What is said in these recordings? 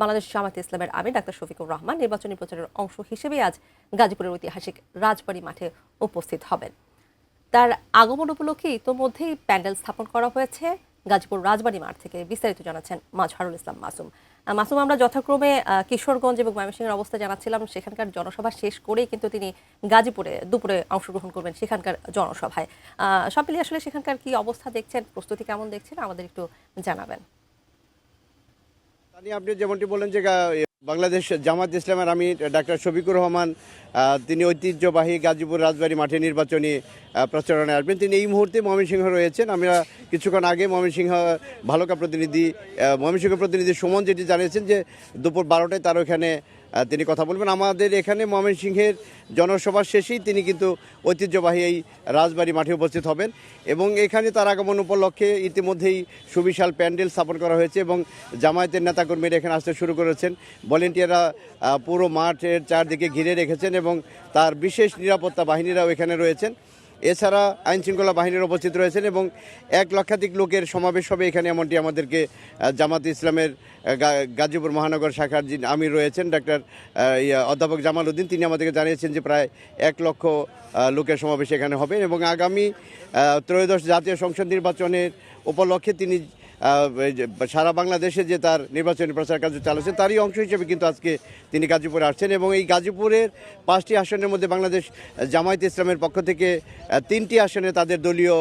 বাংলাদেশ জামায়াতে ইসলামের আমির ডাক্তার শফিকুর রহমান নির্বাচনী প্রচারের অংশ হিসেবে আজ গাজীপুরের ঐতিহাসিক রাজবাড়ী মাঠে উপস্থিত হবেন। তার আগমন উপলক্ষে ইতোমধ্যেই প্যান্ডেল স্থাপন করা হয়েছে গাজীপুর রাজবাড়ী মাঠ থেকে। বিস্তারিত জানাচ্ছেন মাজহারুল ইসলাম মাসুম। মাসুম, আমরা যথাক্রমে কিশোরগঞ্জ এবং ময়মনসিংহের অবস্থা জানাচ্ছিলাম। সেখানকার জনসভা শেষ করেই কিন্তু তিনি গাজীপুরে দুপুরে অংশগ্রহণ করবেন সেখানকার জনসভায়। সব মিলিয়ে আসলে সেখানকার কি অবস্থা দেখছেন, প্রস্তুতি কেমন দেখছেন, আমাদের একটু জানাবেন। আপনি যেমনটি বললেন যে বাংলাদেশ জামাত ইসলামের আমির ডাক্তার শফিকুর রহমান তিনি ঐতিহ্যবাহী গাজীপুর রাজবাড়ী মাঠে নির্বাচনী প্রচারণায় আসবেন। তিনি এই মুহূর্তে ময়মনসিংহ রয়েছেন। আমরা কিছুক্ষণ আগে ময়মনসিংহ ময়মনসিংহ প্রতিনিধি সুমন যেটি জানিয়েছেন যে দুপুর 12টায় তার ওখানে তিনি কথা বলবেন। আমাদের এখানে ময়মনসিংহের জনসভা শেষেই তিনি কিন্তু ঐতিহ্যবাহী এই রাজবাড়ী মাঠে উপস্থিত হবেন এবং এখানে তার আগমন উপলক্ষে ইতিমধ্যেই সুবিশাল প্যান্ডেল স্থাপন করা হয়েছে এবং জামায়াতের নেতাকর্মীরা এখানে আসতে শুরু করেছেন। ভলেন্টিয়াররা পুরো মাঠের চারদিকে ঘিরে রেখেছেন এবং তার বিশেষ নিরাপত্তা বাহিনীরাও এখানে রয়েছেন। এছাড়া আইনশৃঙ্খলা বাহিনীর উপস্থিত রয়েছেন এবং 1 লক্ষাধিক লোকের সমাবেশ হবে এখানে, এমনটি আমাদেরকে জামাত ইসলামের গাজীপুর মহানগর শাখার যিনি আমির রয়েছেন ডাক্তার অধ্যাপক জামাল উদ্দিন, তিনি আমাদেরকে জানিয়েছেন যে প্রায় 1 লক্ষ লোকের সমাবেশ এখানে হবে এবং আগামী ত্রয়োদশ জাতীয় সংসদ নির্বাচনের উপলক্ষে তিনি সারা বাংলাদেশে যে তার নির্বাচনী প্রচার কার্য চালাচ্ছেন তারই অংশ হিসেবে কিন্তু আজকে তিনি গাজীপুরে আসছেন এবং এই গাজীপুরের 5টি আসনের মধ্যে বাংলাদেশ জামায়াতে ইসলামের পক্ষ থেকে 3টি আসনে তাদের দলীয়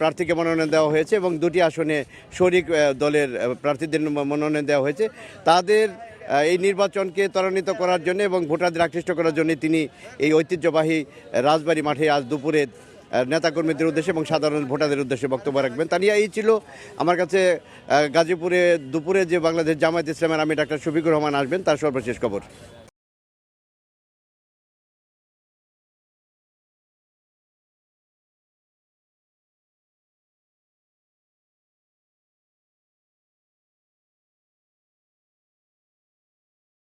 প্রার্থীকে মনোনয়ন দেওয়া হয়েছে এবং 2টি আসনে শরিক দলের প্রার্থীদের মনোনয়ন দেওয়া হয়েছে। তাদের এই নির্বাচনকে ত্বরান্বিত করার জন্য এবং ভোটারদের আকৃষ্ট করার জন্য তিনি এই ঐতিহ্যবাহী রাজবাড়ী মাঠে আজ দুপুরে নেতাকর্মীদের উদ্দেশ্যে এবং সাধারণ ভোটারদের উদ্দেশ্যে বক্তব্য রাখবেন। তানিয়া, এই ছিল আমার কাছে গাজীপুরে দুপুরে যে বাংলাদেশ জামায়াত ইসলামের আমির ডাক্তার শফিকুর রহমান আসবেন তার সর্বশেষ খবর।